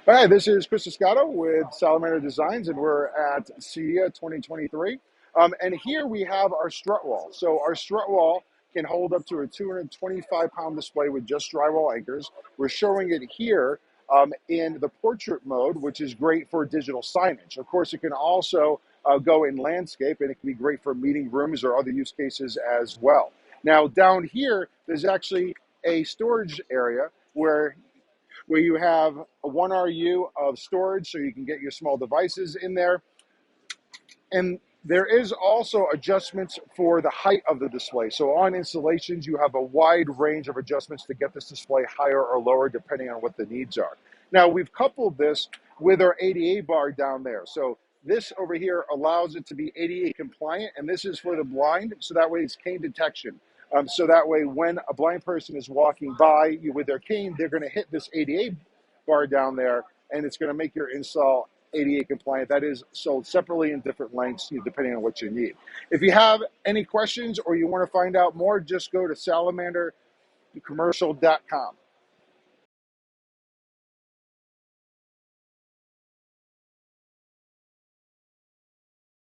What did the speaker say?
Hi, this is Chris Escato with Salamander Designs, and we're at CEDIA 2023. And here we have our strut wall. So our strut wall can hold up to a 225-pound display with just drywall anchors. We're showing it here in the portrait mode, which is great for digital signage. Of course, it can also go in landscape, and it can be great for meeting rooms or other use cases as well. Now, down here, there's actually a storage area where you have a 1RU of storage so you can get your small devices in there. And there is also adjustments for the height of the display. So on installations, you have a wide range of adjustments to get this display higher or lower depending on what the needs are. Now, we've coupled this with our ADA bar down there. So this over here allows it to be ADA compliant, and this is for the blind, so that way it's cane detection. So that way when a blind person is walking by you with their cane, they're going to hit this ADA bar down there, and it's going to make your install ADA compliant. That is sold separately in different lengths, depending on what you need. If you have any questions or you want to find out more, just go to salamandercommercial.com.